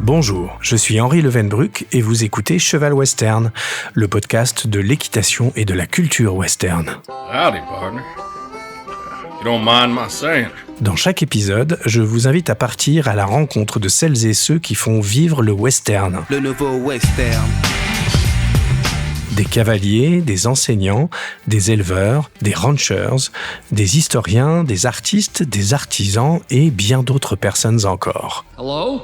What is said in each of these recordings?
Bonjour, je suis Henri Levenbruck et vous écoutez Cheval Western, le podcast de l'équitation et de la culture western. Howdy, partner. You don't mind my saying. Dans chaque épisode, je vous invite à partir à la rencontre de celles et ceux qui font vivre le western. Le nouveau western. Des cavaliers, des enseignants, des éleveurs, des ranchers, des historiens, des artistes, des artisans et bien d'autres personnes encore. Hello?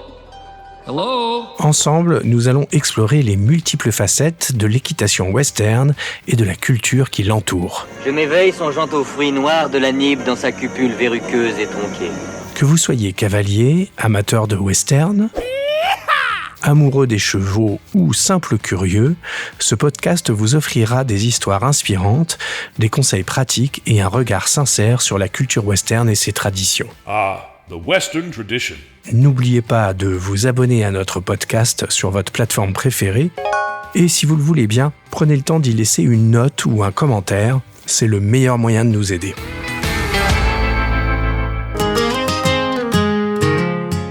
Hello? Ensemble, nous allons explorer les multiples facettes de l'équitation western et de la culture qui l'entoure. Je m'éveille songeant aux fruits noirs de la nibe dans sa cupule verruqueuse et tronquée. Que vous soyez cavalier, amateur de western, amoureux des chevaux ou simple curieux, ce podcast vous offrira des histoires inspirantes, des conseils pratiques et un regard sincère sur la culture western et ses traditions. The Western tradition. N'oubliez pas de vous abonner à notre podcast sur votre plateforme préférée et si vous le voulez bien, prenez le temps d'y laisser une note ou un commentaire, c'est le meilleur moyen de nous aider.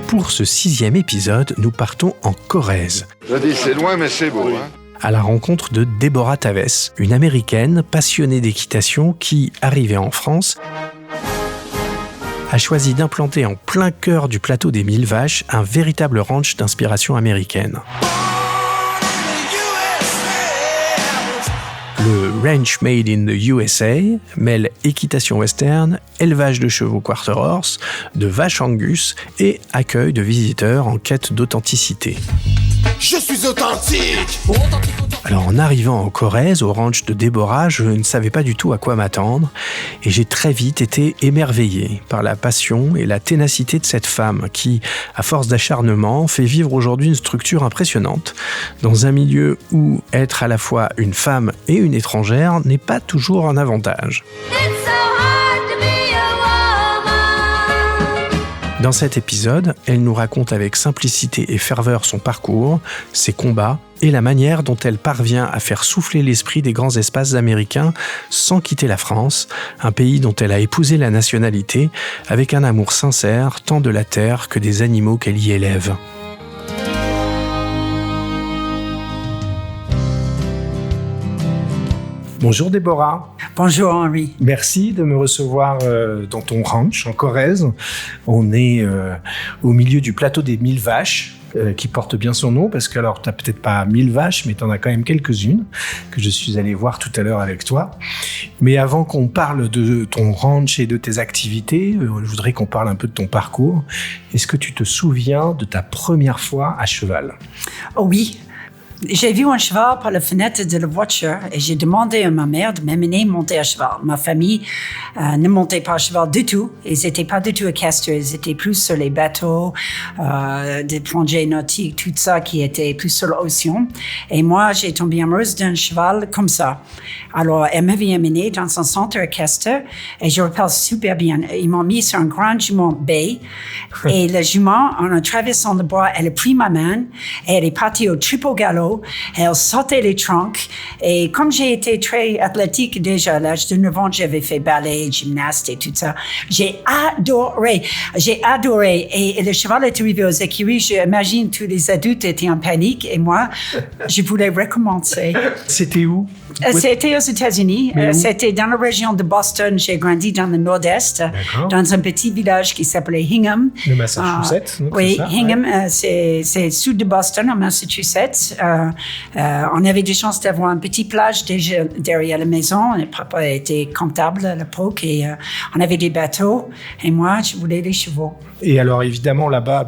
Pour ce 6e épisode, nous partons en Corrèze. Je dis, c'est loin, mais c'est beau, hein? À la rencontre de Deborah Tavès, une Américaine passionnée d'équitation qui, arrivée en France, a choisi d'implanter en plein cœur du plateau des 1000 Vaches un véritable ranch d'inspiration américaine. Le Ranch Made in the USA mêle équitation western, élevage de chevaux quarter horse, de vaches Angus et accueil de visiteurs en quête d'authenticité. Je suis authentique! Alors en arrivant en Corrèze, au ranch de Deborah, je ne savais pas du tout à quoi m'attendre et j'ai très vite été émerveillé par la passion et la ténacité de cette femme qui, à force d'acharnement, fait vivre aujourd'hui une structure impressionnante dans un milieu où être à la fois une femme et une étrangère n'est pas toujours un avantage. Dans cet épisode, elle nous raconte avec simplicité et ferveur son parcours, ses combats et la manière dont elle parvient à faire souffler l'esprit des grands espaces américains sans quitter la France, un pays dont elle a épousé la nationalité avec un amour sincère tant de la terre que des animaux qu'elle y élève. Bonjour Déborah. Bonjour Henri. Merci de me recevoir dans ton ranch en Corrèze. On est au milieu du plateau des 1000 Vaches qui porte bien son nom parce que alors t'as peut-être pas 1000 vaches mais t'en as quand même quelques-unes que je suis allé voir tout à l'heure avec toi. Mais avant qu'on parle de ton ranch et de tes activités, je voudrais qu'on parle un peu de ton parcours. Est-ce que tu te souviens de ta première fois à cheval? Oh oui. J'ai vu un cheval par la fenêtre de la voiture et j'ai demandé à ma mère de m'amener monter à cheval. Ma famille ne montait pas à cheval du tout. Ils n'étaient pas du tout équestres. Ils étaient plus sur les bateaux, des plongées nautiques, tout ça qui était plus sur l'océan. Et moi, j'ai tombé amoureuse d'un cheval comme ça. Alors, elle m'avait amené dans un centre équestre et je rappelle super bien. Ils m'ont mis sur un grand jument bay et le jument, en traversant le bois, elle a pris ma main et elle est partie au triple galop. Elle sautait les troncs. Et comme j'ai été très athlétique déjà à l'âge de 9 ans, j'avais fait ballet, gymnaste et tout ça. J'ai adoré. Et le cheval est arrivé aux écuries. J'imagine tous les adultes étaient en panique et moi, je voulais recommencer. C'était où? C'était aux États-Unis. C'était dans la région de Boston. J'ai grandi dans le nord-est, dans un petit village qui s'appelait Hingham. Le Massachusetts. Oui, ça, Hingham, ouais. c'est sud de Boston, en Massachusetts. On avait des chances d'avoir une petite plage déjà derrière la maison. Et papa était comptable à l'époque et on avait des bateaux. Et moi, je voulais des chevaux. Et alors évidemment là-bas,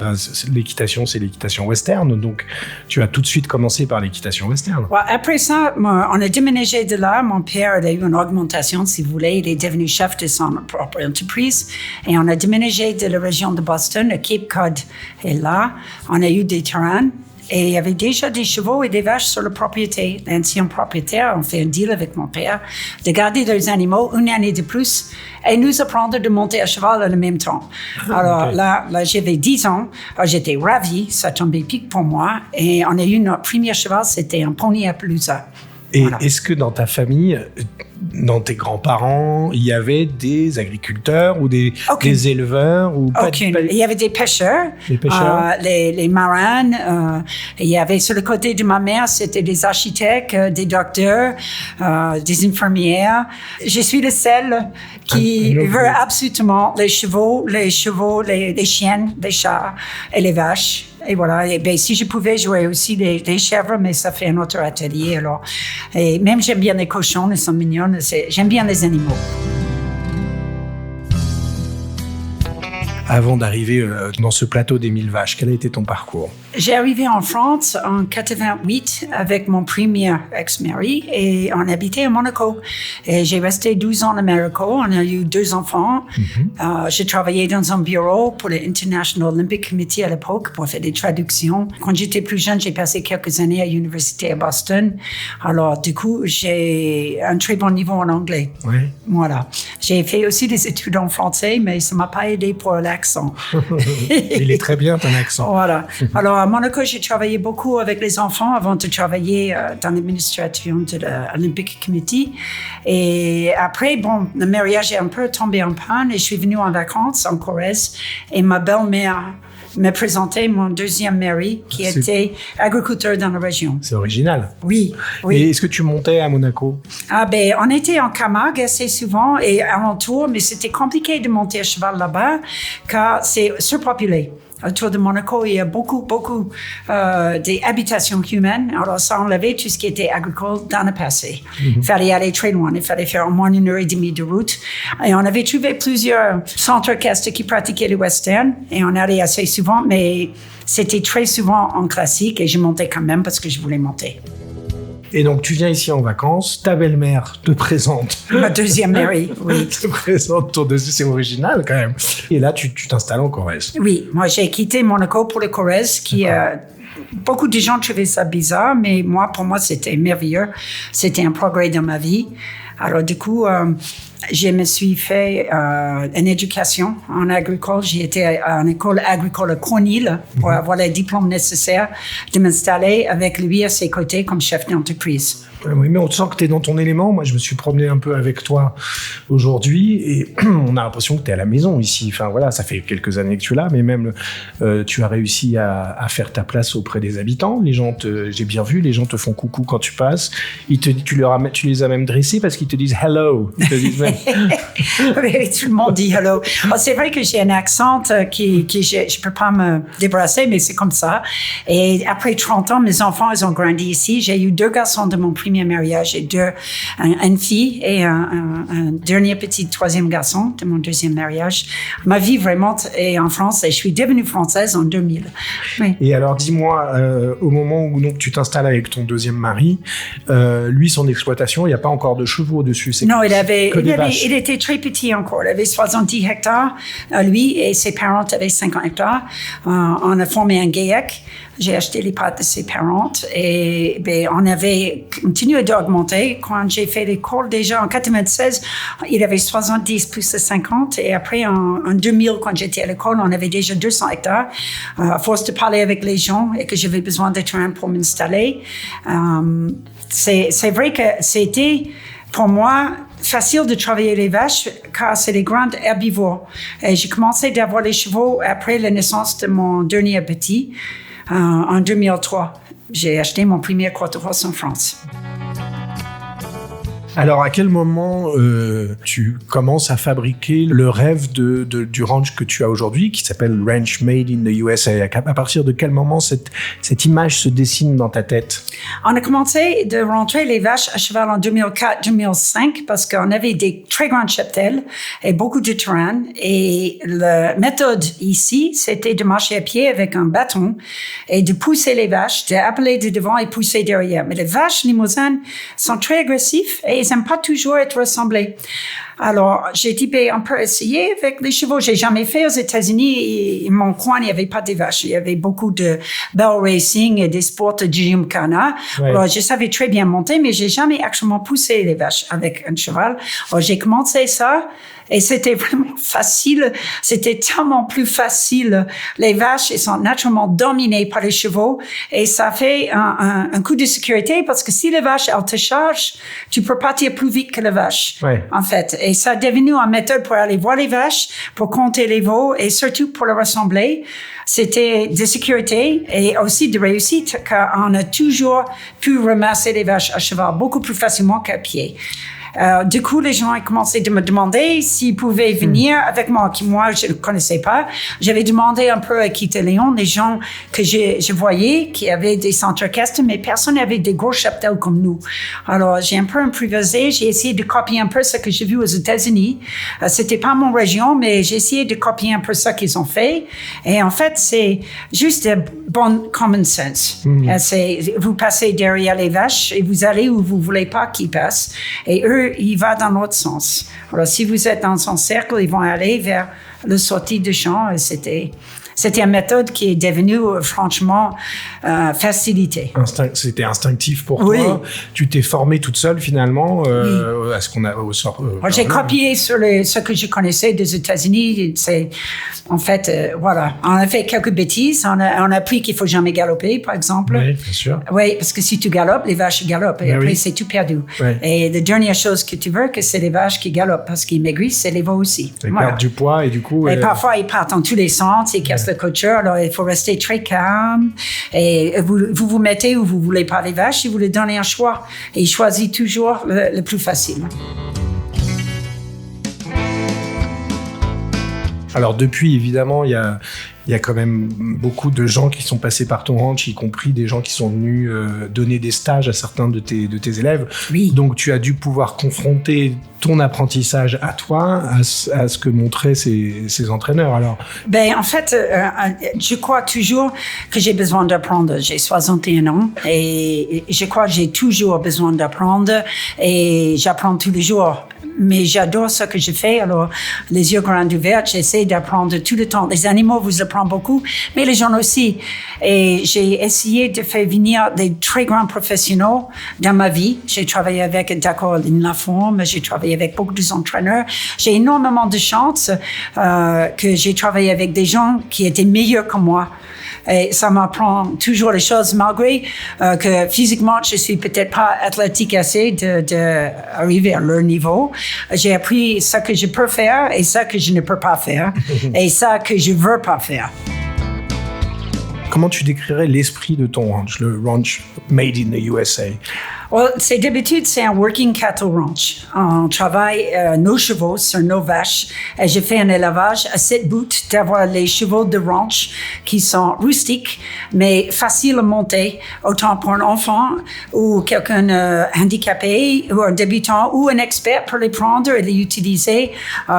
l'équitation, c'est l'équitation western. Donc tu as tout de suite commencé par l'équitation western. Ouais, après ça, on a déménagé de là. Mon père a eu une augmentation, si vous voulez. Il est devenu chef de son propre entreprise. Et on a déménagé de la région de Boston à Cape Cod. Et là, on a eu des terrains. Et il y avait déjà des chevaux et des vaches sur la propriété. L'ancien propriétaire, on fait un deal avec mon père de garder les animaux une année de plus et nous apprendre de monter à cheval en même temps. Alors là, j'avais 10 ans. Alors, j'étais ravie. Ça tombait pique pour moi. Et on a eu notre premier cheval, c'était un poney Appaloosa. Et voilà. Est-ce que dans ta famille, dans tes grands-parents, il y avait des agriculteurs ou des éleveurs ou pas, Aucune. Il y avait des pêcheurs. Les pêcheurs. Les marins. Il y avait sur le côté de ma mère, c'était des architectes, des docteurs, des infirmières. Je suis le seul qui veut absolument les chevaux, les chiennes, les chats et les vaches. Et voilà. Et ben, si je pouvais jouer aussi des chèvres, mais ça fait un autre atelier, alors. Et même j'aime bien les cochons, ils sont mignons. J'aime bien les animaux. Avant d'arriver dans ce plateau des 1000 vaches, quel a été ton parcours? J'ai arrivé en France en 88 avec mon premier ex-mari et on habitait à Monaco. Et j'ai resté 12 ans à Monaco. On a eu 2 enfants. J'ai travaillé dans un bureau pour l'International Olympic Committee à l'époque pour faire des traductions. Quand j'étais plus jeune, j'ai passé quelques années à l'université à Boston. Alors, du coup, j'ai un très bon niveau en anglais. Oui. Voilà. J'ai fait aussi des études en français, mais ça m'a pas aidé pour l'accent. Il est très bien, ton accent. Voilà. Alors, à Monaco, j'ai travaillé beaucoup avec les enfants avant de travailler dans l'administration de l'Olympic Committee. Et après, bon, le mariage est un peu tombé en panne et je suis venue en vacances en Corrèze et ma belle-mère me présentait mon deuxième mari qui était agriculteur dans la région. C'est original. Oui. Et est-ce que tu montais à Monaco? Ah ben, on était en Camargue assez souvent et alentour, mais c'était compliqué de monter à cheval là-bas car c'est surpopulé. Autour de Monaco, il y a beaucoup des habitations humaines. Alors, ça enlevait tout ce qui était agricole dans le passé. Il fallait aller très loin. Il fallait faire au moins 1h30 de route. Et on avait trouvé plusieurs centres orchestres qui pratiquaient le western. Et on allait assez souvent, mais c'était très souvent en classique. Et je montais quand même parce que je voulais monter. Et donc, tu viens ici en vacances, ta belle-mère te présente. Ma deuxième mari, oui. te présente ton deuxième, c'est original quand même. Et là, tu t'installes en Corrèze. Oui, moi j'ai quitté Monaco pour le Corrèze, qui beaucoup de gens trouvaient ça bizarre, mais pour moi c'était merveilleux. C'était un progrès dans ma vie. Alors du coup, je me suis fait une éducation en agricole. J'ai été à une école agricole à Cornhill pour avoir les diplômes nécessaires de m'installer avec lui à ses côtés comme chef d'entreprise. Oui, mais on sent que tu es dans ton élément. Moi, je me suis promené un peu avec toi aujourd'hui et on a l'impression que tu es à la maison ici. Enfin, voilà, ça fait quelques années que tu es là, mais même tu as réussi à faire ta place auprès des habitants. Les gens j'ai bien vu, les gens te font coucou quand tu passes. Tu les as même dressés parce qu'ils te disent hello. Ils te disent même... Oui, tout le monde dit hello. Alors, c'est vrai que j'ai un accent qui je peux pas me débarrasser, mais c'est comme ça. Et après 30 ans, mes enfants, ils ont grandi ici. J'ai eu 2 garçons de mon premier mariage et une fille et un dernier petit 3e garçon de mon 2e mariage. Ma vie vraiment est en France et je suis devenue française en 2000. Oui. Et alors, dis-moi, au moment où donc, tu t'installes avec ton 2e mari, lui, son exploitation, il n'y a pas encore de chevaux dessus. Non, il était très petit encore. Il avait 70 hectares, lui, et ses parents avaient 50 hectares. On a formé un GAEC. J'ai acheté les parts de ses parents et on avait continué d'augmenter. Quand j'ai fait l'école, déjà en 96, il avait 70 plus de 50. Et après, en 2000, quand j'étais à l'école, on avait déjà 200 hectares. À force de parler avec les gens et que j'avais besoin de terrain pour m'installer. C'est vrai que c'était, pour moi, facile de travailler les vaches car c'est des grandes herbivores. Et j'ai commencé d'avoir les chevaux après la naissance de mon dernier petit. En 2003, j'ai acheté mon premier quarter-horse en France. Alors, à quel moment tu commences à fabriquer le rêve du ranch que tu as aujourd'hui, qui s'appelle Ranch Made in the USA? À partir de quel moment cette image se dessine dans ta tête? On a commencé de rentrer les vaches à cheval en 2004-2005 parce qu'on avait des très grandes cheptels et beaucoup de terrain. Et la méthode ici, c'était de marcher à pied avec un bâton et de pousser les vaches, d'appeler de devant et pousser derrière. Mais les vaches limousin sont très agressifs et ils n'aiment pas toujours être ressemblés. Alors, j'ai dit, on peut essayer avec les chevaux. J'ai jamais fait aux États-Unis. Mon coin, il n'y avait pas de vaches. Il y avait beaucoup de bell racing et des sports de gymkhana. Ouais. Alors, je savais très bien monter, mais j'ai jamais actuellement poussé les vaches avec un cheval. Alors, j'ai commencé ça. Et c'était vraiment facile. C'était tellement plus facile. Les vaches, elles sont naturellement dominées par les chevaux. Et ça fait un coup de sécurité parce que si les vaches, elles te chargent, tu peux partir plus vite que les vaches. Ouais. En fait. Et ça est devenu une méthode pour aller voir les vaches, pour compter les veaux et surtout pour les rassembler. C'était de sécurité et aussi de réussite car on a toujours pu ramasser les vaches à cheval beaucoup plus facilement qu'à pied. Du coup, les gens ont commencé de me demander s'ils pouvaient venir avec moi, qui moi, je ne connaissais pas. J'avais demandé un peu à Keith et Léon, des gens que je voyais, qui avaient des centres équestres, mais personne n'avait des gros cheptels comme nous. Alors, j'ai un peu improvisé, j'ai essayé de copier un peu ce que j'ai vu aux États-Unis. C'était pas mon région, mais j'ai essayé de copier un peu ce qu'ils ont fait. Et en fait, c'est juste de bon common sense. C'est, vous passez derrière les vaches et vous allez où vous voulez pas qu'ils passent. Et eux, ils vont dans l'autre sens. Alors, si vous êtes dans son cercle, ils vont aller vers la sortie de champ. C'était une méthode qui est devenue, franchement, facilitée. C'était instinctif pour Oui. toi. Tu t'es formée toute seule, finalement, à ce qu'on a au sort. J'ai copié sur ce que je connaissais des États-Unis. C'est, en fait, voilà. On a fait quelques bêtises. On a appris qu'il faut jamais galoper, par exemple. Oui, bien sûr. Oui, parce que si tu galopes, les vaches galopent. Et Mais après, oui. c'est tout perdu. Oui. Et la dernière chose que tu veux, que c'est les vaches qui galopent. Parce qu'ils maigrissent, c'est les veaux aussi. Ils Voilà. perdent du poids et du coup... Et parfois, ils partent dans tous les sens, ils cassent le couture. Alors, il faut rester très calme. Et vous mettez où vous voulez pas les vaches et vous leur donnez un choix. Et ils choisissent toujours le plus facile. Alors depuis, évidemment, il y a quand même beaucoup de gens qui sont passés par ton ranch, y compris des gens qui sont venus donner des stages à certains de tes élèves. Oui. Donc tu as dû pouvoir confronter ton apprentissage à toi, à ce que montraient ces entraîneurs. Alors, En fait, je crois toujours que j'ai besoin d'apprendre. J'ai 61 ans et je crois que j'ai toujours besoin d'apprendre et j'apprends tous les jours. Mais j'adore ce que je fais. Alors, les yeux grands ouverts, j'essaie d'apprendre tout le temps. Les animaux vous apprennent beaucoup, mais les gens aussi. Et j'ai essayé de faire venir des très grands professionnels dans ma vie. J'ai travaillé avec D'accord Laforme, j'ai travaillé avec beaucoup d'entraîneurs. J'ai énormément de chance que j'ai travaillé avec des gens qui étaient meilleurs que moi. Et ça m'apprend toujours les choses, malgré que physiquement, je suis peut-être pas athlétique assez de arriver à leur niveau. J'ai appris ce que je peux faire et ce que je ne peux pas faire et ça que je veux pas faire. comment tu décrirais l'esprit de ton ranch, le ranch made in the USA? Well, d'habitude, c'est un working cattle ranch. On travaille nos chevaux sur nos vaches. Et je fais un élevage à cette but d'avoir les chevaux de ranch qui sont rustiques, mais faciles à monter, autant pour un enfant ou quelqu'un handicapé ou un débutant ou un expert pour les prendre et les utiliser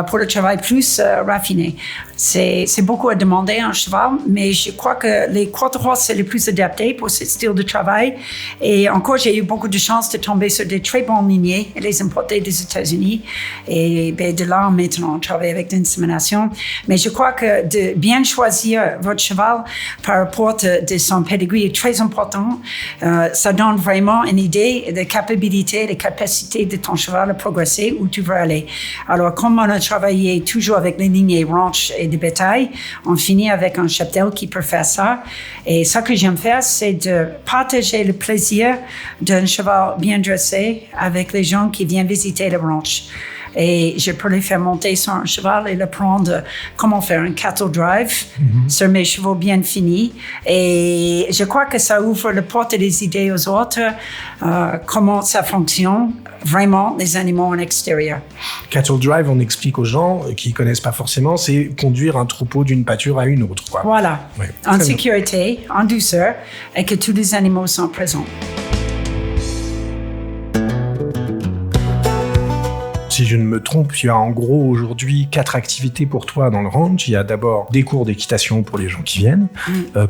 pour le travail plus raffiné. C'est beaucoup à demander à un cheval, mais je crois que les quarter horse, c'est le plus adapté pour ce style de travail. Et encore, j'ai eu beaucoup de chance de tomber sur des très bons lignées et les importer des États-Unis. Et de là, maintenant, on travaille avec l'insémination. Mais je crois que de bien choisir votre cheval par rapport de son pedigree est très important. Ça donne vraiment une idée de capacité, de capacité de ton cheval à progresser où tu veux aller. Alors, comme on a travaillé toujours avec les lignées ranch et de bétail, on finit avec un cheptel qui peut faire ça. Et ce que j'aime faire, c'est de partager le plaisir d'un cheval bien dressé avec les gens qui viennent visiter le ranch. Et je peux les faire monter sur un cheval et le prendre comment faire un cattle drive sur mes chevaux bien finis. Et je crois que ça ouvre la porte des idées aux autres, comment ça fonctionne vraiment les animaux en extérieur. Cattle drive, on explique aux gens qui ne connaissent pas forcément, c'est conduire un troupeau d'une pâture à une autre, quoi. Voilà, Ouais, en très sécurité, en douceur, et que tous les animaux sont présents. Si si je ne me trompe, il y a en gros aujourd'hui 4 activités pour toi dans le ranch. Il y a d'abord des cours d'équitation pour les gens qui viennent,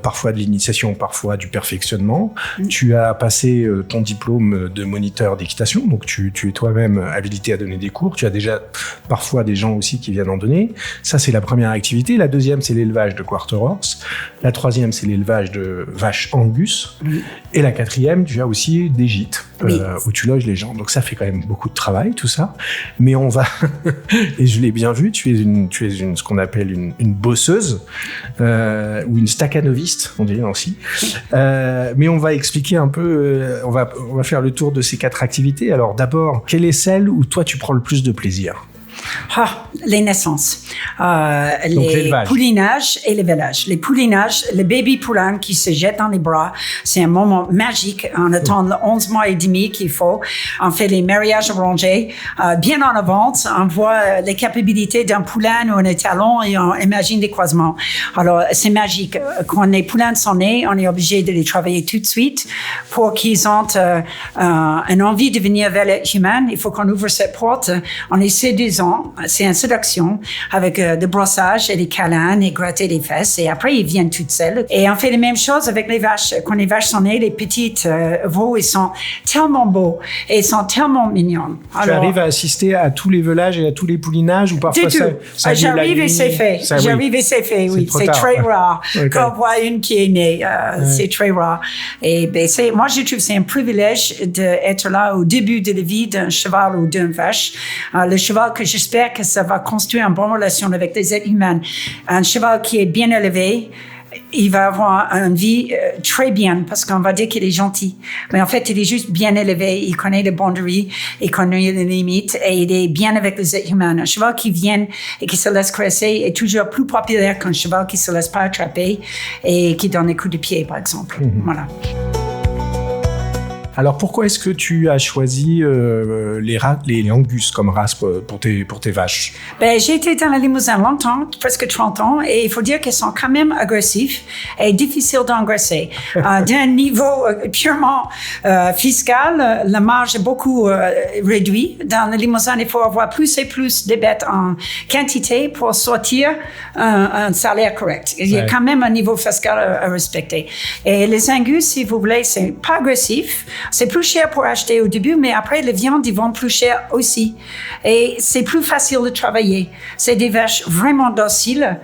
parfois de l'initiation, parfois du perfectionnement. Tu as passé ton diplôme de moniteur d'équitation, donc tu es toi-même habilité à donner des cours. Tu as déjà parfois des gens aussi qui viennent en donner. Ça, c'est la première activité. La deuxième, c'est l'élevage de Quarter Horse. La troisième, c'est l'élevage de vaches Angus. Et la quatrième, tu as aussi des gîtes où tu loges les gens. Donc ça fait quand même beaucoup de travail, tout ça. Mais on va... et je l'ai bien vu, tu es une ce qu'on appelle une bosseuse ou une staccanoviste, on dirait aussi. Mais on va expliquer un peu, on va faire le tour de ces 4 activités. Alors d'abord, quelle est celle où toi tu prends le plus de plaisir ? Les naissances, les poulinages et les vélages. Les poulinages, les bébés poulains qui se jettent dans les bras, c'est un moment magique. On attend le 11 mois et demi qu'il faut. On fait les mariages arrangés bien en avance. On voit les capacités d'un poulain ou un étalon et on imagine des croisements. Alors, c'est magique. Quand les poulains sont nés, on est obligé de les travailler tout de suite pour qu'ils aient une envie de venir vers l'être humain. Il faut qu'on ouvre cette porte. On est séduisant. C'est une séduction avec des brossages et des câlins et gratter les fesses. Et après, ils viennent toutes seules. Et on fait les mêmes choses avec les vaches. Quand les vaches sont nées, les petites veaux, ils sont tellement beaux et ils sont tellement mignons. Tu arrives à assister à tous les velages et à tous les poulinages ou parfois ça j'arrive et c'est fait. J'arrive et c'est fait, oui. C'est très rare qu'on voit une qui est née. C'est très rare. Et moi, je trouve que c'est un privilège d'être là au début de la vie d'un cheval ou d'une vache. Le cheval que j'espère que ça va construire une bonne relation avec les êtres humains. Un cheval qui est bien élevé, il va avoir une vie très bien parce qu'on va dire qu'il est gentil. Mais en fait, il est juste bien élevé. Il connaît les boundaries, il connaît les limites et il est bien avec les êtres humains. Un cheval qui vient et qui se laisse caresser est toujours plus populaire qu'un cheval qui se laisse pas attraper et qui donne des coups de pied, par exemple. Voilà. Alors, pourquoi est-ce que tu as choisi les Angus comme race pour tes vaches? J'ai été dans la Limousin longtemps, presque 30 ans, et il faut dire qu'elles sont quand même agressives et difficiles d'engraisser. D'un niveau purement fiscal, la marge est beaucoup réduite. Dans la Limousin, il faut avoir plus et plus de bêtes en quantité pour sortir un salaire correct. Il y a quand même un niveau fiscal à respecter. Et les Angus, si vous voulez, c'est pas agressif. C'est plus cher pour acheter au début, mais après, les viandes, ils vont plus cher aussi. Et c'est plus facile de travailler. C'est des vaches vraiment dociles,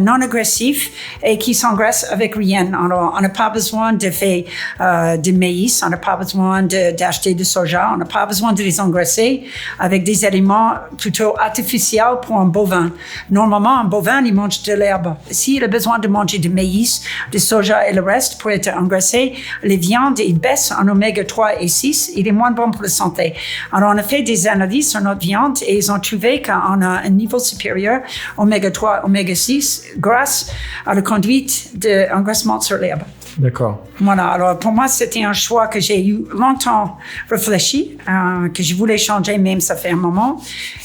non agressives et qui s'engraissent avec rien. Alors, on n'a pas besoin de faire de maïs, on n'a pas besoin d'acheter de soja, on n'a pas besoin de les engraisser avec des aliments plutôt artificiels pour un bovin. Normalement, un bovin, il mange de l'herbe. S'il a besoin de manger du maïs, du soja et le reste pour être engraissé, les viandes, ils baissent en oméga 3 et 6, il est moins bon pour la santé. Alors, on a fait des analyses sur notre viande et ils ont trouvé qu'on a un niveau supérieur, oméga 3, oméga 6, grâce à la conduite d'engraissement sur l'herbe. D'accord. Voilà. Alors, pour moi, c'était un choix que j'ai eu longtemps réfléchi, que je voulais changer, même ça fait un moment,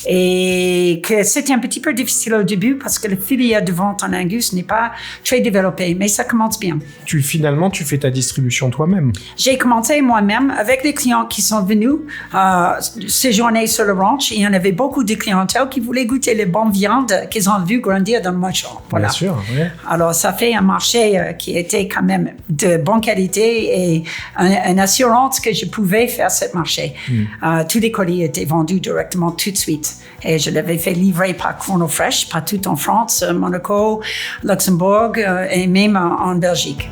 et que c'était un petit peu difficile au début parce que le filière de vente en Angus n'est pas très développé, mais ça commence bien. Finalement, tu fais ta distribution toi-même. J'ai commencé moi-même avec les clients qui sont venus séjourner sur le ranch. Il y en avait beaucoup de clientèle qui voulaient goûter les bonnes viandes qu'ils ont vues grandir dans le marché. Voilà. Bien sûr, oui. Alors, ça fait un marché qui était quand même de bonne qualité et une assurance que je pouvais faire ce marché. Tous les colis étaient vendus directement tout de suite. Et je l'avais fait livrer par Chrono Fresh, partout en France, Monaco, Luxembourg et même en Belgique.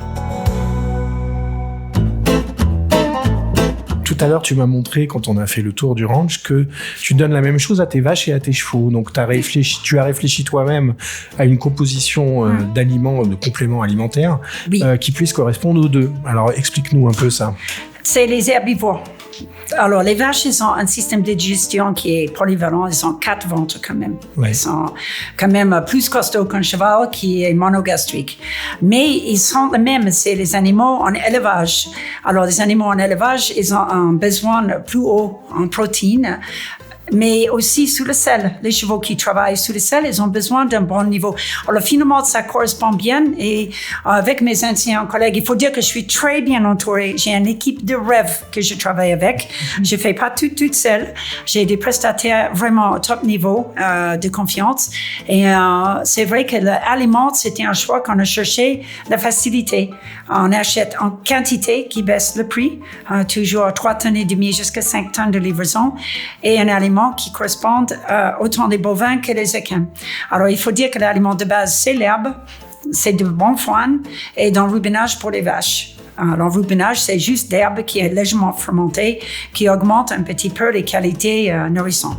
Tout à l'heure, tu m'as montré, quand on a fait le tour du ranch, que tu donnes la même chose à tes vaches et à tes chevaux. Donc, tu as réfléchi toi-même à une composition d'aliments, de compléments alimentaires qui puissent correspondre aux deux. Alors, explique-nous un peu ça. C'est les herbivores. Alors, les vaches, ils ont un système de digestion qui est polyvalent. Ils ont 4 ventres quand même. Ouais. Ils sont quand même plus costauds qu'un cheval qui est monogastrique. Mais ils sont les mêmes. C'est les animaux en élevage. Alors, les animaux en élevage, ils ont un besoin plus haut en protéines. mais aussi sous le sel. Les chevaux qui travaillent sous le sel, ils ont besoin d'un bon niveau. Alors finalement, ça correspond bien et avec mes anciens collègues, il faut dire que je suis très bien entourée. J'ai une équipe de rêve que je travaille avec. Je fais pas tout toute seule. J'ai des prestataires vraiment au top niveau de confiance. Et c'est vrai que l'aliment, c'était un choix qu'on a cherché, la facilité. On achète en quantité qui baisse le prix, toujours 3 tonnes et demie jusqu'à 5 tonnes de livraison, et un aliment qui correspond autant des bovins que des équins. Alors, il faut dire que l'aliment de base, c'est l'herbe, c'est de bon foin et d'enrubinage pour les vaches. L'enrubinage, c'est juste d'herbe qui est légèrement fermentée, qui augmente un petit peu les qualités nourrissantes.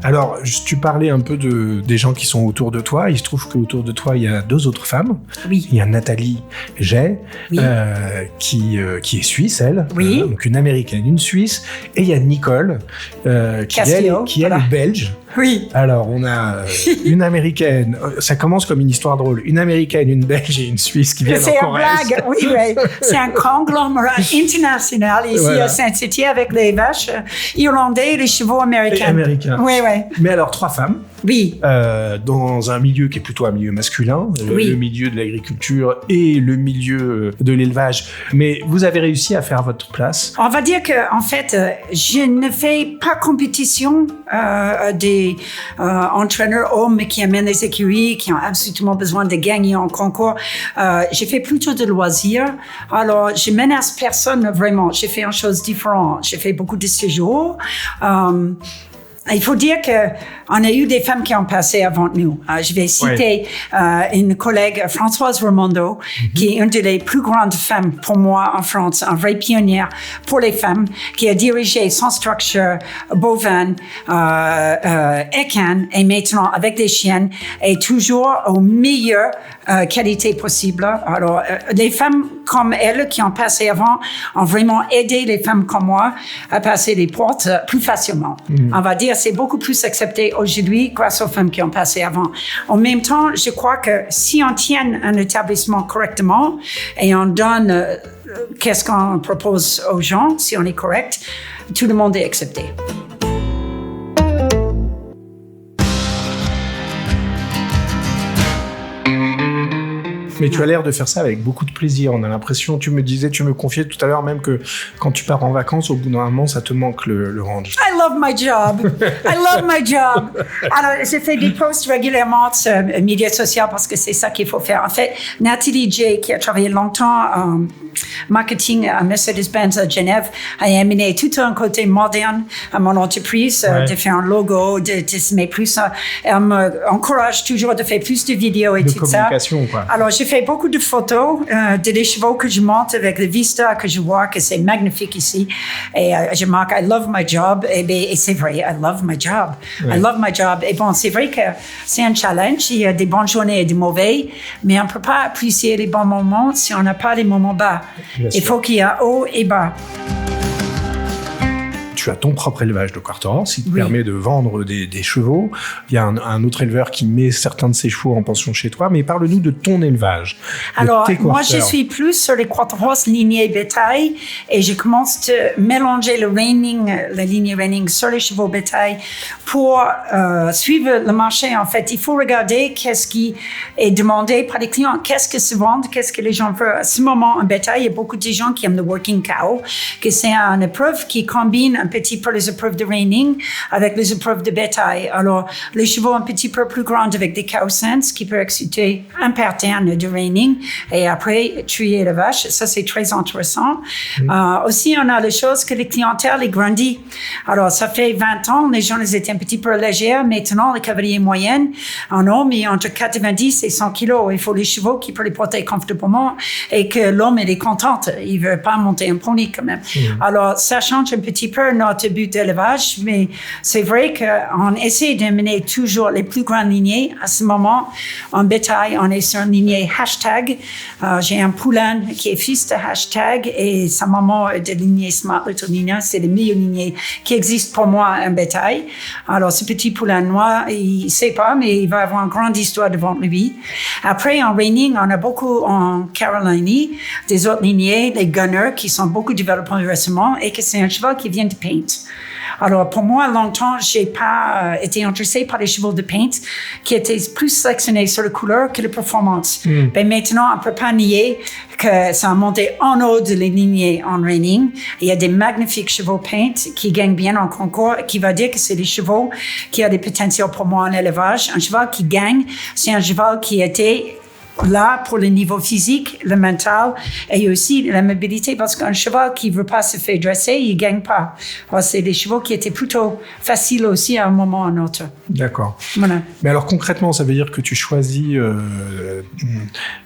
Alors, tu parlais un peu des gens qui sont autour de toi. Il se trouve qu'autour de toi, il y a 2 autres femmes. Oui. Il y a Nathalie Jay, oui. qui est suisse, elle. Oui. Donc une Américaine, une Suisse. Et il y a Nicole, qui voilà. est belge. Oui. Alors, on a une Américaine. Ça commence comme une histoire drôle. Une Américaine, une Belge et une Suisse qui viennent en Corrèze. C'est une blague, oui. C'est un conglomérat international ici à Saint-Étienne avec les vaches irlandais et les chevaux américains. Oui. Mais alors, 3 femmes. Oui. Dans un milieu qui est plutôt un milieu masculin, le milieu de l'agriculture et le milieu de l'élevage. Mais vous avez réussi à faire votre place. On va dire que, en fait, je ne fais pas compétition des entraîneurs hommes qui amènent les écuries, qui ont absolument besoin de gagner en concours. J'ai fait plutôt de loisirs. Alors, je menace personne vraiment. J'ai fait une chose différente. J'ai fait beaucoup de séjours. Il faut dire qu'on a eu des femmes qui ont passé avant nous. Je vais citer une collègue, Françoise Raimondo, qui est une des plus grandes femmes pour moi en France, une vraie pionnière pour les femmes, qui a dirigé Sans Structure, Bovin, Equine, et maintenant avec des chiennes, et toujours aux meilleures qualités possibles. Alors, les femmes comme elle qui ont passé avant ont vraiment aidé les femmes comme moi à passer les portes plus facilement. On va dire c'est beaucoup plus accepté aujourd'hui grâce aux femmes qui ont passé avant. En même temps, je crois que si on tient un établissement correctement et on donne qu'est-ce qu'on propose aux gens, si on est correct, tout le monde est accepté. Mais tu as l'air de faire ça avec beaucoup de plaisir. On a l'impression, tu me confiais tout à l'heure même que quand tu pars en vacances, au bout d'un moment, ça te manque le ranch. I love my job. I love my job. Alors, je fais des posts régulièrement sur les médias sociaux parce que c'est ça qu'il faut faire. En fait, Nathalie Jay, qui a travaillé longtemps en marketing à Mercedes-Benz à Genève, a amené tout un côté moderne à mon entreprise, de faire un logo, de se mettre plus. Elle m'encourage toujours de faire plus de vidéos et tout ça. De communication, quoi. Alors, j'ai fait beaucoup de photos des chevaux que je monte avec le vista que je vois que c'est magnifique ici. Et je marque I love my job. Et c'est vrai, I love my job. I love my job. Et bon, c'est vrai que c'est un challenge. Il y a des bonnes journées et des mauvais, mais on ne peut pas apprécier les bons moments si on n'a pas les moments bas. Il faut qu'il y ait haut et bas. Tu as ton propre élevage de quarter horse, qui te permet de vendre des chevaux. Il y a un autre éleveur qui met certains de ses chevaux en pension chez toi, mais parle-nous de ton élevage. Alors, moi, je suis plus sur les quarter horse lignée bétail et je commence à mélanger la lignée reining sur les chevaux bétail pour suivre le marché. En fait, il faut regarder qu'est-ce qui est demandé par les clients, qu'est-ce que se vend, qu'est-ce que les gens veulent. À ce moment, en bétail, il y a beaucoup de gens qui aiment le working cow, que c'est une épreuve qui combine un petit peu les épreuves de reining avec les épreuves de bétail. Alors, les chevaux un petit peu plus grands avec des cow sense qui peuvent exciter un pattern de reining et après trier la vache. Ça, c'est très intéressant. Aussi, on a les choses que les clientèles les grandit. Alors, ça fait 20 ans, les gens ils étaient un petit peu légers. Maintenant, les cavaliers moyennes en ont mis entre 90 et 100 kilos. Il faut les chevaux qui peuvent les porter confortablement et que l'homme il est content. Il veut pas monter un pony quand même. Alors, ça change un petit peu notre but d'élevage, mais c'est vrai qu'on essaie d'amener toujours les plus grandes lignées. À ce moment, en bétail, on est sur une lignée hashtag. J'ai un poulain qui est fils de hashtag et sa maman est de lignée Smart Little Nina. C'est les meilleures lignées qui existent pour moi en bétail. Alors, ce petit poulain noir, il sait pas, mais il va avoir une grande histoire devant lui. Après, en reining, on a beaucoup en Caroline, des autres lignées, les gunners qui sont beaucoup développés récemment et que c'est un cheval qui vient de Pays paint. Alors, pour moi, longtemps, j'ai pas été intéressée par les chevaux de paint qui étaient plus sélectionnés sur la couleur que la performance. Ben maintenant, on peut pas nier que ça a monté en haut de la lignée en reining. Il y a des magnifiques chevaux paint qui gagnent bien en concours, qui va dire que c'est des chevaux qui ont des potentiels pour moi en élevage. Un cheval qui gagne, c'est un cheval qui était là pour le niveau physique, le mental et aussi la mobilité, parce qu'un cheval qui veut pas se faire dresser, il gagne pas. Alors, c'est des chevaux qui étaient plutôt faciles aussi à un moment ou à un autre. D'accord. Voilà. Mais alors concrètement, ça veut dire que tu choisis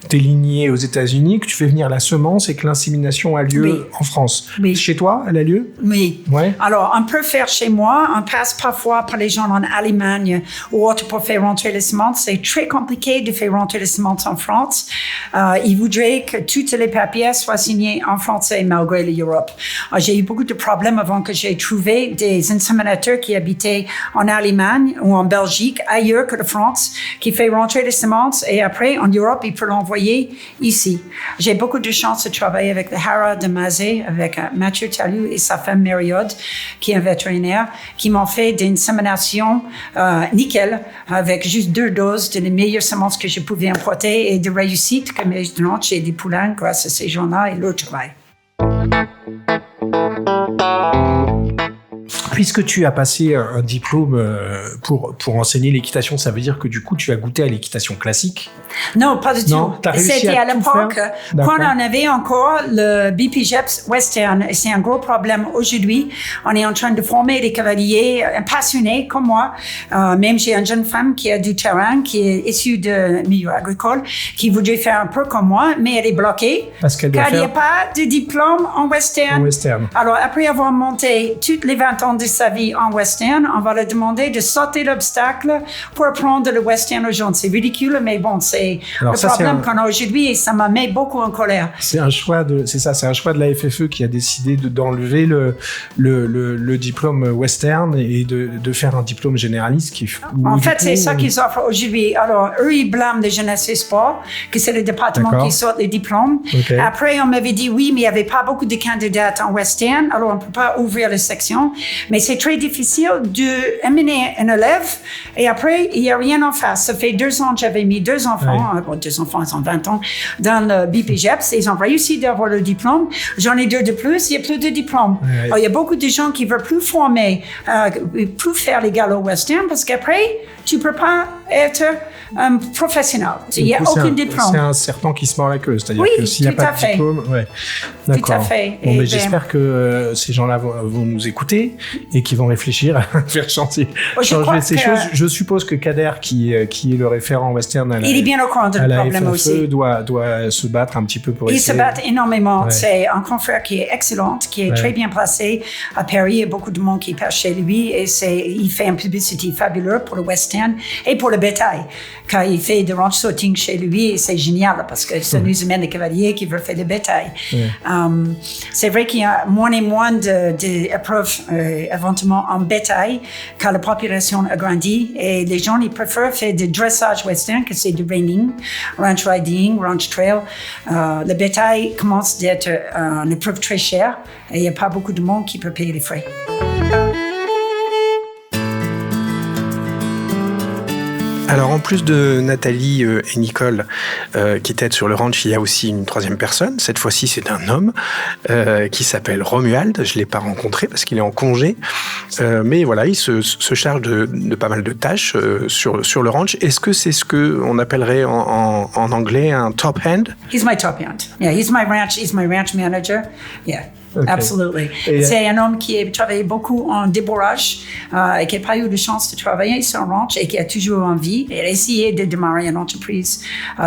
tes lignées aux États-Unis, que tu fais venir la semence et que l'insémination a lieu en France. Oui. Chez toi, elle a lieu? Oui. Ouais. Alors, on peut faire chez moi, on passe parfois par les gens en Allemagne ou autre pour faire rentrer les semences. C'est très compliqué de faire rentrer les semences en France. Ils voudraient que toutes les papiers soient signés en français malgré l'Europe. J'ai eu beaucoup de problèmes avant que j'ai trouvé des inséminateurs qui habitaient en Allemagne ou en Belgique, ailleurs que la France, qui fait rentrer les semences et après, en Europe, ils peuvent l'envoyer ici. J'ai beaucoup de chance de travailler avec le Hara de Mazé, avec Mathieu Talus et sa femme Mériode, qui est un vétérinaire, qui m'ont fait des inséminations nickel, avec juste 2 doses de les meilleures semences que je pouvais importer et de réussite comme j'ai des poulains grâce à ces gens-là et leur travail. Puisque tu as passé un diplôme pour enseigner l'équitation, ça veut dire que du coup, tu as goûté à l'équitation classique? Non, pas du Non, tout. t'as réussi C'était à à tout l'époque, faire? quand D'accord. on avait encore le BPJEPS Western. Et c'est un gros problème aujourd'hui. On est en train de former des cavaliers passionnés comme moi. Même j'ai une jeune femme qui a du terrain, qui est issue de milieu agricole, qui voudrait faire un peu comme moi, mais elle est bloquée. Parce qu'elle doit car il n'y a faire- pas de diplôme en Western. En Western. Alors, après avoir monté toutes les 20 ans de sa vie en Western, on va lui demander de sauter l'obstacle pour apprendre le Western aux gens. C'est ridicule, mais bon, c'est Alors le ça, c'est problème qu'on a aujourd'hui et ça m'a mis beaucoup en colère. C'est un choix de la FFE qui a décidé d'enlever le diplôme western et de faire un diplôme généraliste En fait, c'est ça qu'ils offrent aujourd'hui. Alors, eux, ils blâment les Jeunesse et Sport, que c'est le département D'accord. qui sort les diplômes. Ok. Après, on m'avait dit oui, mais il n'y avait pas beaucoup de candidats en Western, alors on ne peut pas ouvrir les sections. Mais c'est très difficile d'amener un élève et après, il n'y a rien en face. Ça fait 2 ans que j'avais mis 2 enfants, Ouais. bon, 2 enfants, ils ont 20 ans, dans le BPJEPS et ils ont réussi d'avoir le diplôme. J'en ai 2 de plus, il n'y a plus de diplôme. Ouais. Alors, il y a beaucoup de gens qui ne veulent plus former, plus faire les galops western parce qu'après, tu ne peux pas être un professionnel. Il n'y a Du coup, aucun diplôme. C'est un serpent qui se mord la queue, c'est-à-dire Oui, que s'il n'y a tout pas à de fait. diplôme, ouais. D'accord. à fait. Bon, Et mais ben- j'espère que ces gens-là vont nous écouter et qu'ils vont réfléchir à faire changer Je crois ces que- choses. Je suppose que Kader, qui est le référent western à la, Il est bien au courant de à le la problème FFE, aussi. doit se battre un petit peu pour Ils se essayer. battent énormément. Ouais. C'est un confrère qui est excellent, qui est Ouais. très bien placé à Paris. Il y a beaucoup de monde qui passe chez lui et il fait une publicité fabuleuse pour le Western et pour le bétail. Quand il fait des ranch sorting chez lui, et c'est génial parce que ça nous amène des cavaliers qui veulent faire le bétail. C'est vrai qu'il y a moins et moins d'épreuves éventuellement en bétail quand la population a grandi et les gens ils préfèrent faire du dressage western que c'est du reining, ranch riding, ranch trail. Le bétail commence d'être une épreuve très chère et il n'y a pas beaucoup de monde qui peut payer les frais. Alors, en plus de Nathalie et Nicole qui t'aident sur le ranch, il y a aussi une 3e personne. Cette fois-ci, c'est un homme qui s'appelle Romuald. Je ne l'ai pas rencontré parce qu'il est en congé. Mais voilà, il se charge de pas mal de tâches sur le ranch. Est-ce que c'est ce qu'on appellerait en anglais un top hand? He's my top hand. Yeah, he's my ranch manager. Yeah. Okay. Absolutely. Et, c'est un homme qui a travaillé beaucoup en débourrage et qui n'a pas eu de chance de travailler sur un ranch et qui a toujours envie. Il a essayé de démarrer une entreprise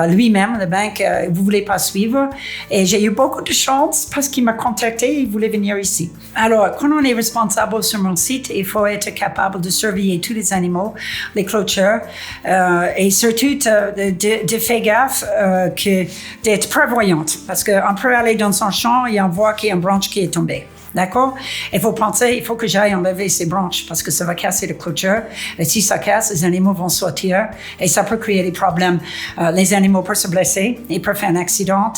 lui-même. Le banque ne voulait pas suivre. Et j'ai eu beaucoup de chance parce qu'il m'a contacté et il voulait venir ici. Alors, quand on est responsable sur mon site, il faut être capable de surveiller tous les animaux, les clôtures et surtout de faire gaffe d'être prévoyante. Parce qu'on peut aller dans son champ et on voit qu'il y a un branche qui est tombé. D'accord? Il faut penser, il faut que j'aille enlever ces branches parce que ça va casser la clôture. Et si ça casse, les animaux vont sortir et ça peut créer des problèmes. Les animaux peuvent se blesser, ils peuvent faire un accident.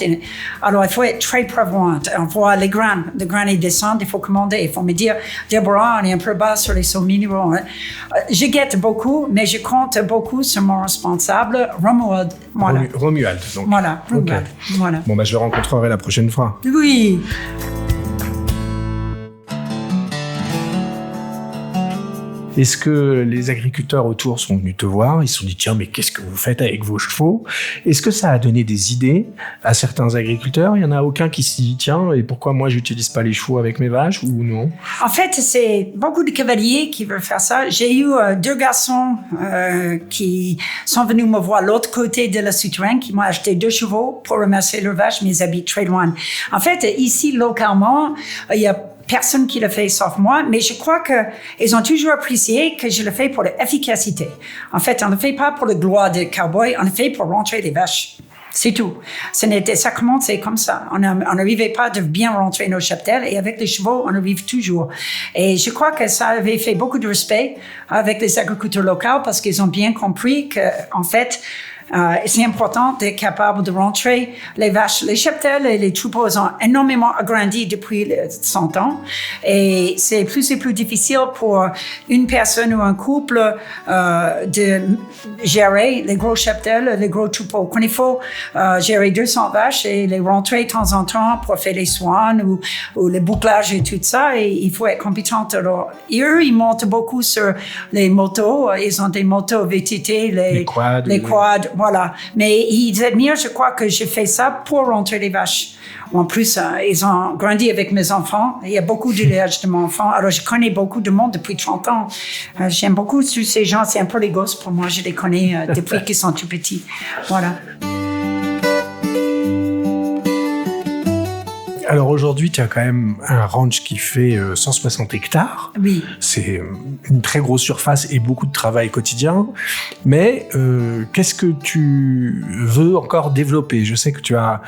Alors, il faut être très prévoyant. On voit les graines ils descendent, il faut commander. Il faut me dire, Deborah, on est un peu bas sur les sauts minéraux. Je guette beaucoup, mais je compte beaucoup sur mon responsable, Romuald. Voilà. Romuald, donc. Voilà, Romuald. Okay. Voilà. Bon, je le rencontrerai la prochaine fois. Oui. Est-ce que les agriculteurs autour sont venus te voir? Ils se sont dit, tiens, mais qu'est-ce que vous faites avec vos chevaux? Est-ce que ça a donné des idées à certains agriculteurs? Il n'y en a aucun qui se dit, tiens, et pourquoi moi, j'utilise pas les chevaux avec mes vaches ou non? En fait, c'est beaucoup de cavaliers qui veulent faire ça. J'ai eu 2 garçons qui sont venus me voir l'autre côté de la souterraine, qui m'ont acheté 2 chevaux pour ramasser leurs vaches, mais ils habitent très loin. En fait, ici, localement, il y a personne qui le fait sauf moi, mais je crois qu'ils ont toujours apprécié que je le fais pour l'efficacité. En fait, on ne le fait pas pour le gloire de cowboy, on le fait pour rentrer les vaches. C'est tout. Ça commençait comme ça. On n'arrivait pas de bien rentrer nos cheptels et avec les chevaux, on arrive toujours. Et je crois que ça avait fait beaucoup de respect avec les agriculteurs locaux parce qu'ils ont bien compris que, en fait, c'est important d'être capable de rentrer les vaches. Les cheptels et les troupeaux ont énormément agrandi depuis 100 ans et c'est plus et plus difficile pour une personne ou un couple de gérer les gros cheptels, les gros troupeaux. Quand il faut gérer 200 vaches et les rentrer de temps en temps pour faire les soins ou le bouclage et tout ça, et il faut être compétent. Alors, eux, ils montent beaucoup sur les motos. Ils ont des motos VTT, les quads. Voilà. Mais ils admirent, je crois, que je fais ça pour rentrer les vaches. En plus, ils ont grandi avec mes enfants. Il y a beaucoup de l'âge de mon enfant. Alors, je connais beaucoup de monde depuis 30 ans. J'aime beaucoup tous ces gens. C'est un peu les gosses pour moi. Je les connais depuis qu'ils sont tout petits. Voilà. Alors aujourd'hui, tu as quand même un ranch qui fait 160 hectares. Oui. C'est une très grosse surface et beaucoup de travail quotidien. Mais qu'est-ce que tu veux encore développer? Je sais que tu as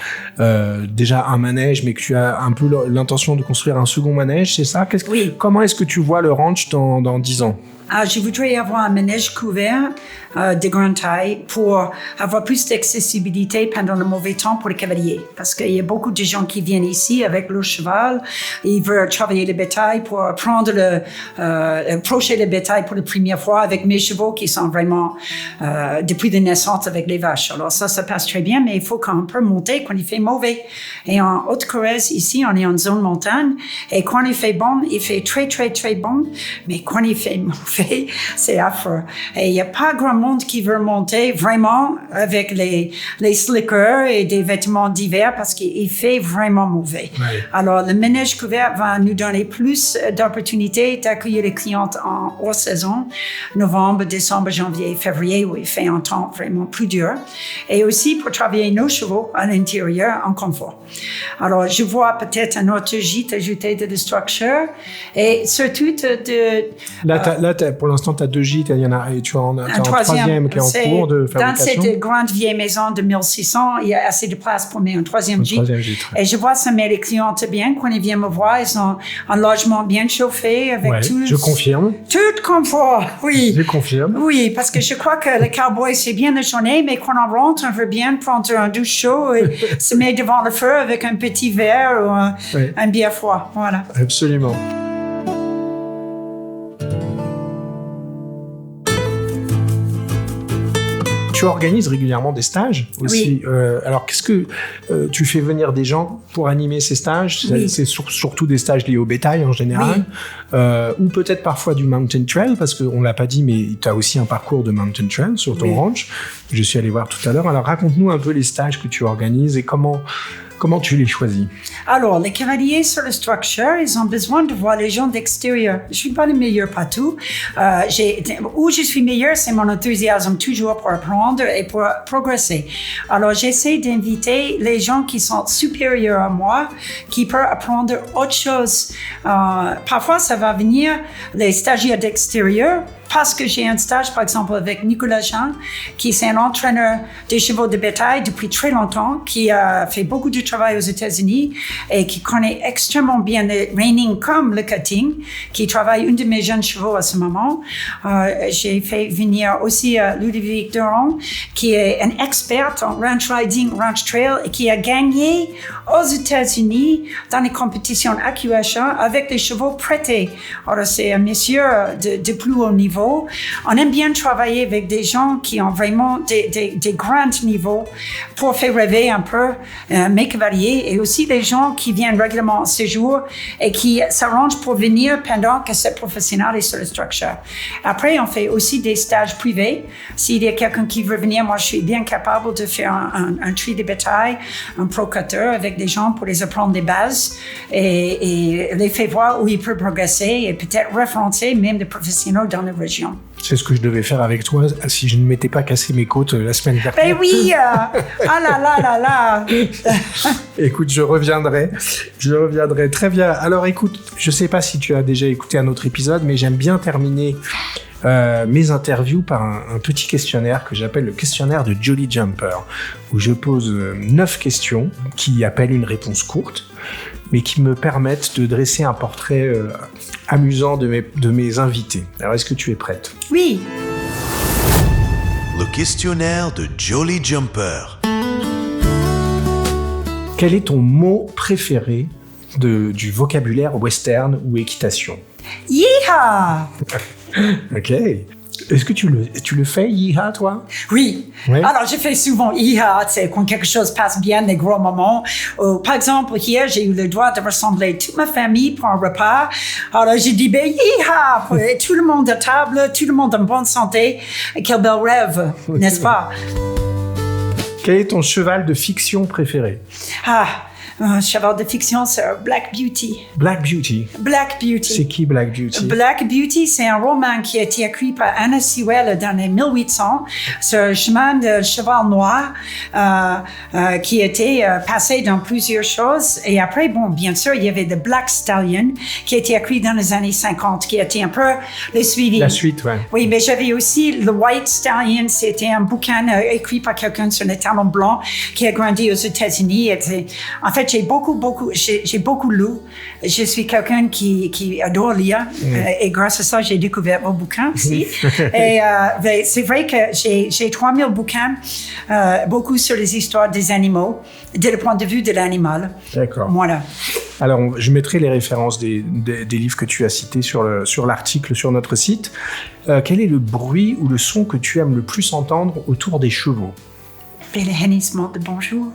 déjà un manège, mais que tu as un peu l'intention de construire un second manège, c'est ça? Oui. Comment est-ce que tu vois le ranch dans 10 ans? Je voudrais avoir un manège couvert de grande taille pour avoir plus d'accessibilité pendant le mauvais temps pour les cavaliers. Parce qu'il y a beaucoup de gens qui viennent ici avec leur cheval. Ils veulent travailler le bétail pour apprendre approcher le bétail pour la première fois avec mes chevaux qui sont vraiment depuis la naissance avec les vaches. Alors ça passe très bien, mais il faut qu'on peut monter quand il fait mauvais. Et en Haute-Corrèze, ici, on est en zone montagne. Et quand il fait bon, il fait très, très, très bon. Mais quand il fait mauvais, c'est affreux. Et il n'y a pas grand monde qui veut monter vraiment avec les slickers et des vêtements d'hiver parce qu'il fait vraiment mauvais. Ouais. Alors, le manège couvert va nous donner plus d'opportunités d'accueillir les clientes en hors saison, novembre, décembre, janvier, février, où il fait un temps vraiment plus dur. Et aussi pour travailler nos chevaux à l'intérieur en confort. Alors, je vois peut-être un autre gîte ajouté de la structure et surtout de... Là, pour l'instant, tu as 2 gîtes, il y en a, et tu en as un troisième qui est en cours de fabrication. Dans cette grande vieille maison de 1600, il y a assez de place pour mettre un troisième gîte. Et je vois ça met les clientes bien. Quand ils viennent me voir, ils ont un logement bien chauffé avec tout. Je confirme. Tout confort, oui. Je confirme. Oui, parce que je crois que le cowboy, c'est bien la journée, mais quand on rentre, on veut bien prendre un douche chaud et se mettre devant le feu avec un petit verre ou un bière froid. Voilà. Absolument. Tu organises régulièrement des stages aussi. Oui. Alors, qu'est-ce que tu fais venir des gens pour animer ces stages? Oui. C'est surtout des stages liés au bétail en général, ou peut-être parfois du mountain trail, parce qu'on l'a pas dit, mais tu as aussi un parcours de mountain trail sur ton ranch. Je suis allé voir tout à l'heure. Alors, raconte-nous un peu les stages que tu organises et comment tu les choisis? Alors, les cavaliers sur la structure, ils ont besoin de voir les gens d'extérieur. Je suis pas le meilleur partout. Où je suis meilleur, c'est mon enthousiasme toujours pour apprendre et pour progresser. Alors, j'essaie d'inviter les gens qui sont supérieurs à moi, qui peuvent apprendre autre chose. Parfois, ça va venir les stagiaires d'extérieur, parce que j'ai un stage, par exemple, avec Nicolas Jean, qui est un entraîneur des chevaux de bétail depuis très longtemps, qui a fait beaucoup de travail aux États-Unis et qui connaît extrêmement bien le reining comme le cutting, qui travaille une de mes jeunes chevaux à ce moment. J'ai fait venir aussi Ludovic Durand, qui est un expert en ranch riding, ranch trail, et qui a gagné aux États-Unis dans les compétitions AQHA avec les chevaux prêtés. Alors, c'est un monsieur de plus haut niveau. On aime bien travailler avec des gens qui ont vraiment des grands niveaux pour faire rêver un peu mes cavaliers, et aussi des gens qui viennent régulièrement en séjour et qui s'arrangent pour venir pendant que ce professionnel est sur le structure. Après, on fait aussi des stages privés. S'il y a quelqu'un qui veut venir, moi, je suis bien capable de faire un tri de bétail, un pro-cutter avec des gens pour les apprendre des bases et les faire voir où ils peuvent progresser et peut-être référencer même des professionnels dans la région. C'est ce que je devais faire avec toi si je ne m'étais pas cassé mes côtes la semaine dernière. Ben oui, ah là là là là. Écoute, je reviendrai très bien. Alors écoute, je sais pas si tu as déjà écouté un autre épisode, mais j'aime bien terminer mes interviews par un petit questionnaire que j'appelle le questionnaire de Jolly Jumper, où je pose 9 questions qui appellent une réponse courte, mais qui me permettent de dresser un portrait amusant de mes invités. Alors, est-ce que tu es prête ? Oui. Le questionnaire de Jolly Jumper. Quel est ton mot préféré du vocabulaire western ou équitation ? Yeehaw! Ok. Est-ce que tu le fais, yeehaw, toi? Oui. Ouais. Alors, je fais souvent yeehaw, c'est quand quelque chose passe bien, des gros moments. Par exemple, hier, j'ai eu le droit de rassembler toute ma famille pour un repas. Alors, j'ai dit, ben, yeehaw! Et tout le monde à table, tout le monde en bonne santé. Quel bel rêve, n'est-ce pas? Quel est ton cheval de fiction préféré? Un cheval de fiction, c'est Black Beauty. Black Beauty. Black Beauty. C'est qui Black Beauty? Black Beauty, c'est un roman qui a été écrit par Anna Sewell dans les 1800 sur un chemin de cheval noir qui était passé dans plusieurs choses. Et après, bon, bien sûr, il y avait The Black Stallion qui a été écrit dans les années 50, qui a été un peu le suivi. La suite, ouais. Oui, mais j'avais aussi The White Stallion, c'était un bouquin écrit par quelqu'un sur les talons blancs qui a grandi aux États-Unis. En fait, j'ai beaucoup lu. Je suis quelqu'un qui adore lire. Et grâce à ça, j'ai découvert vos bouquins aussi. Et c'est vrai que j'ai 3000 bouquins, beaucoup sur les histoires des animaux, le point de vue de l'animal. D'accord. Voilà. Alors, je mettrai les références des livres que tu as cités sur l'article sur notre site. Quel est le bruit ou le son que tu aimes le plus entendre autour des chevaux? Et le hennissement de bonjour.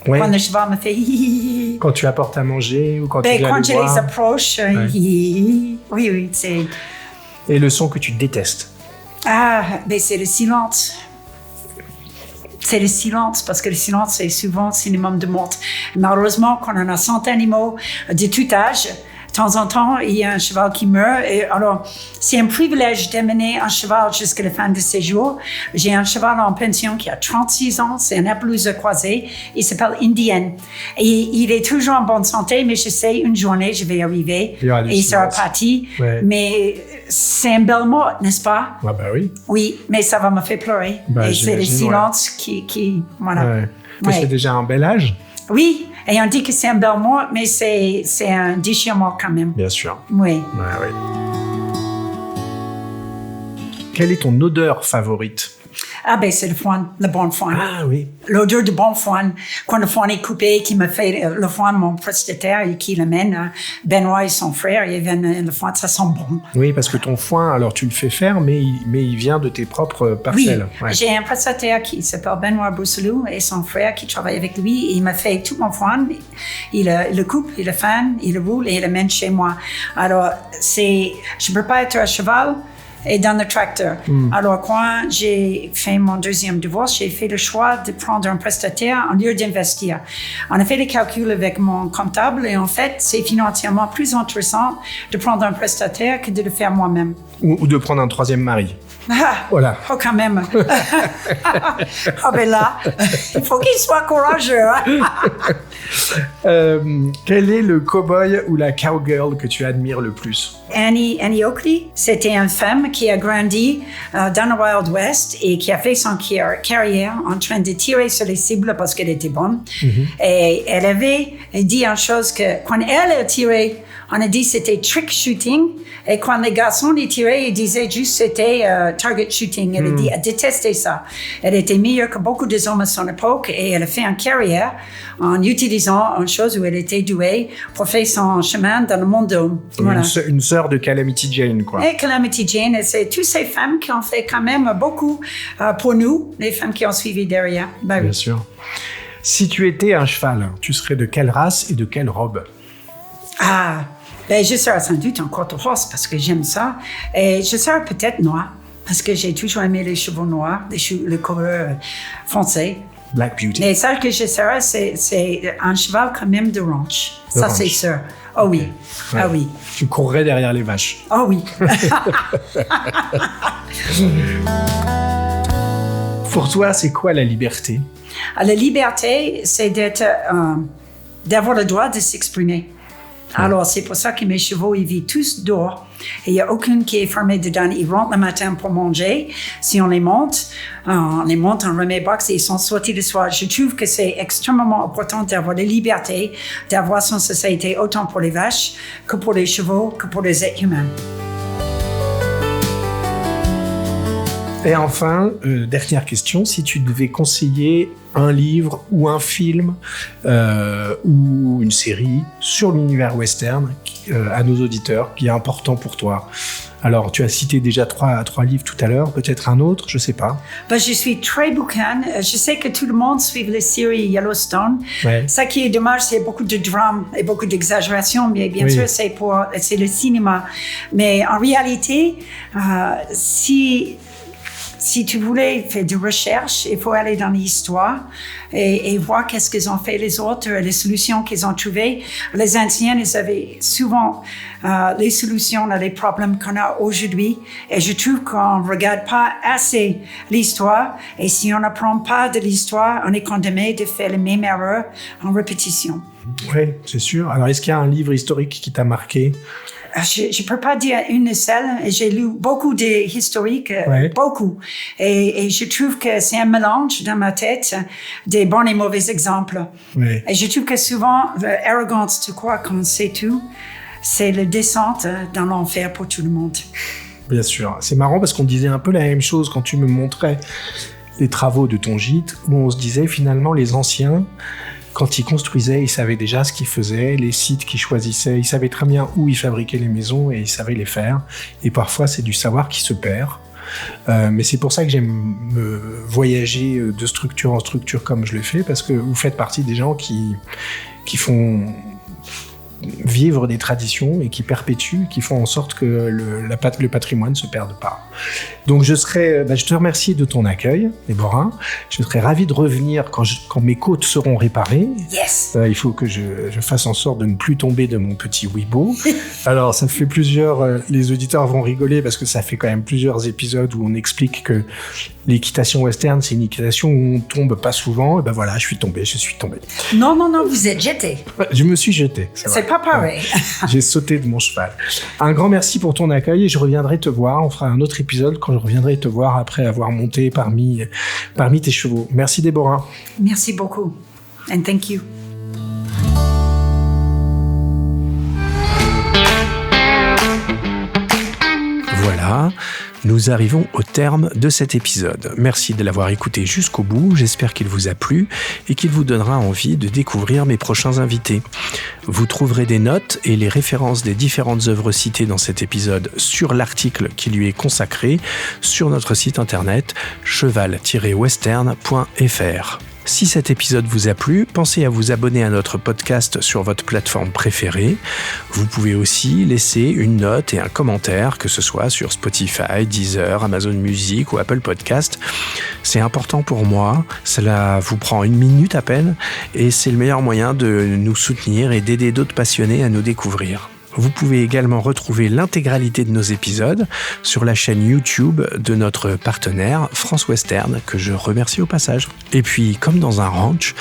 Ouais. Quand le cheval me fait hi. Quand tu apportes à manger ou quand tu viens quand le je voir. les approche, Ouais. Oui, c'est... Et le son que tu détestes? C'est le silence. C'est le silence, parce que le silence, c'est souvent synonyme de mort. Malheureusement, quand on a 100 animaux de tout âge, de temps en temps, il y a un cheval qui meurt. Et alors, c'est un privilège d'amener un cheval jusqu'à la fin de ses jours. J'ai un cheval en pension qui a 36 ans, c'est un Appaloosa croisé. Il s'appelle Indian. Et il est toujours en bonne santé, mais je sais, une journée, je vais arriver et il sera parti. Ouais. Mais c'est un bel mot, n'est-ce pas? Ah bah oui. Oui, mais ça va me faire pleurer. Bah, et c'est le j'imagine, silence qui voilà. Ouais. Toi, Ouais. c'est déjà un bel âge? Oui, et on dit que c'est un bel mot, mais c'est un déchirement quand même. Bien sûr. Oui. Ouais, oui. Quelle est ton odeur favorite? C'est le bon foin. Ah oui. L'odeur de bon foin. Quand le foin est coupé, qui me fait le foin, mon prestataire, et qui l'amène, Benoît et son frère, ils viennent le foin, ça sent bon. Oui, parce que ton foin, alors tu le fais faire, mais il vient de tes propres parcelles. Oui, j'ai un prestataire qui s'appelle Benoît Bousselou et son frère qui travaille avec lui. Et il m'a fait tout mon foin. Il le coupe, il le fan, il le roule et il l'amène chez moi. Alors, je peux pas être à cheval et dans le tracteur. Alors, quand j'ai fait mon deuxième divorce, j'ai fait le choix de prendre un prestataire en lieu d'investir. On a fait les calculs avec mon comptable et en fait, c'est financièrement plus intéressant de prendre un prestataire que de le faire moi-même. Ou de prendre un troisième mari. Voilà. Oh, quand même. Ah, ben là, il faut qu'il soit courageux. Quel est le cowboy ou la cowgirl que tu admires le plus? Annie Oakley, c'était une femme qui a grandi dans le Wild West et qui a fait son carrière en train de tirer sur les cibles parce qu'elle était bonne. Et elle avait dit une chose que quand elle a tiré, on a dit c'était trick shooting. Et quand les garçons les tiraient, ils disaient juste c'était target shooting. Elle a dit, elle détestait ça. Elle était meilleure que beaucoup des hommes à son époque et elle a fait une carrière en utilisant une chose où elle était douée pour faire son chemin dans le monde d'hommes. Voilà. Une sœur de Calamity Jane, quoi. Et Calamity Jane, et c'est toutes ces femmes qui ont fait quand même beaucoup pour nous, les femmes qui ont suivi derrière. Ben, Bien oui. sûr. Si tu étais un cheval, tu serais de quelle race et de quelle robe? Ah, ben je serais sans doute un quarter horse parce que j'aime ça. Et je serais peut-être noir parce que j'ai toujours aimé les chevaux noirs, les couleurs foncées. Black Beauty. Mais ça que je serais, c'est un cheval quand même de ranch. De Ça, ranch. c'est sûr. Oh oui. Ouais. Ah oui. Tu courrais derrière les vaches. Oh oui. Pour toi, c'est quoi la liberté? La liberté, c'est d'avoir le droit de s'exprimer. Alors, c'est pour ça que mes chevaux, ils vivent tous dehors. Et il n'y a aucun qui est fermé dedans. Ils rentrent le matin pour manger. Si on les monte, on remet box et ils sont sortis le soir. Je trouve que c'est extrêmement important d'avoir la liberté, d'avoir son société autant pour les vaches que pour les chevaux, que pour les êtres humains. Et enfin, dernière question, si tu devais conseiller un livre ou un film ou une série sur l'univers western à nos auditeurs qui est important pour toi. Alors, tu as cité déjà trois livres tout à l'heure, peut-être un autre, je sais pas. Ben, je suis très boucan. Je sais que tout le monde suit la série Yellowstone. Ouais. Ça qui est dommage, c'est beaucoup de drame et beaucoup d'exagération, mais bien Oui. sûr, c'est le cinéma. Mais en réalité, si tu voulais faire des recherches, il faut aller dans l'histoire et voir qu'est-ce qu'ils ont fait les autres, les solutions qu'ils ont trouvées. Les anciens, ils avaient souvent les solutions à les problèmes qu'on a aujourd'hui. Et je trouve qu'on ne regarde pas assez l'histoire. Et si on n'apprend pas de l'histoire, on est condamné de faire les mêmes erreurs en répétition. Oui, c'est sûr. Alors, est-ce qu'il y a un livre historique qui t'a marqué? Je ne peux pas dire une seule. J'ai lu beaucoup d'historiques, Ouais. beaucoup. Et je trouve que c'est un mélange dans ma tête des bons et mauvais exemples. Ouais. Et je trouve que souvent, l'arrogance de croire qu'on sait tout, c'est la descente dans l'enfer pour tout le monde. Bien sûr. C'est marrant parce qu'on disait un peu la même chose quand tu me montrais les travaux de ton gîte, où on se disait finalement les anciens, quand ils construisaient, ils savaient déjà ce qu'ils faisaient, les sites qu'ils choisissaient, ils savaient très bien où ils fabriquaient les maisons et ils savaient les faire. Et parfois, c'est du savoir qui se perd. Mais c'est pour ça que j'aime voyager de structure en structure comme je le fais, parce que vous faites partie des gens qui font vivre des traditions et qui perpétuent, qui font en sorte que le patrimoine ne se perde pas. Donc je te remercie de ton accueil, Déborah. Je serais ravi de revenir quand mes côtes seront réparées. Yes! Il faut que je fasse en sorte de ne plus tomber de mon petit Weibo. Alors ça fait les auditeurs vont rigoler parce que ça fait quand même plusieurs épisodes où on explique que l'équitation western, c'est une équitation où on tombe pas souvent. Et ben voilà, je suis tombé. Non, vous êtes jeté. Je me suis jeté. C'est pas pareil. J'ai sauté de mon cheval. Un grand merci pour ton accueil et je reviendrai te voir. On fera un autre épisode quand je reviendrai te voir après avoir monté parmi tes chevaux. Merci Déborah. Merci beaucoup. And thank you. Voilà, nous arrivons au terme de cet épisode. Merci de l'avoir écouté jusqu'au bout, j'espère qu'il vous a plu et qu'il vous donnera envie de découvrir mes prochains invités. Vous trouverez des notes et les références des différentes œuvres citées dans cet épisode sur l'article qui lui est consacré sur notre site internet cheval-western.fr. Si cet épisode vous a plu, pensez à vous abonner à notre podcast sur votre plateforme préférée. Vous pouvez aussi laisser une note et un commentaire, que ce soit sur Spotify, Deezer, Amazon Music ou Apple Podcast. C'est important pour moi, cela vous prend 1 minute à peine et c'est le meilleur moyen de nous soutenir et d'aider d'autres passionnés à nous découvrir. Vous pouvez également retrouver l'intégralité de nos épisodes sur la chaîne YouTube de notre partenaire France Western, que je remercie au passage. Et puis, comme dans un ranch,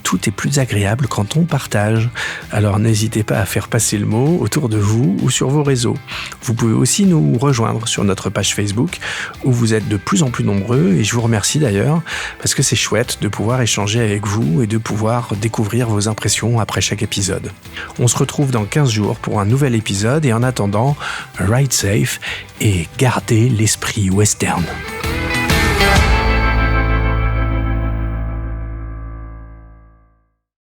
tout est plus agréable quand on partage. Alors n'hésitez pas à faire passer le mot autour de vous ou sur vos réseaux. Vous pouvez aussi nous rejoindre sur notre page Facebook, où vous êtes de plus en plus nombreux, et je vous remercie d'ailleurs, parce que c'est chouette de pouvoir échanger avec vous et de pouvoir découvrir vos impressions après chaque épisode. On se retrouve dans 15 jours pour un nouvel épisode, et en attendant, ride safe et gardez l'esprit western.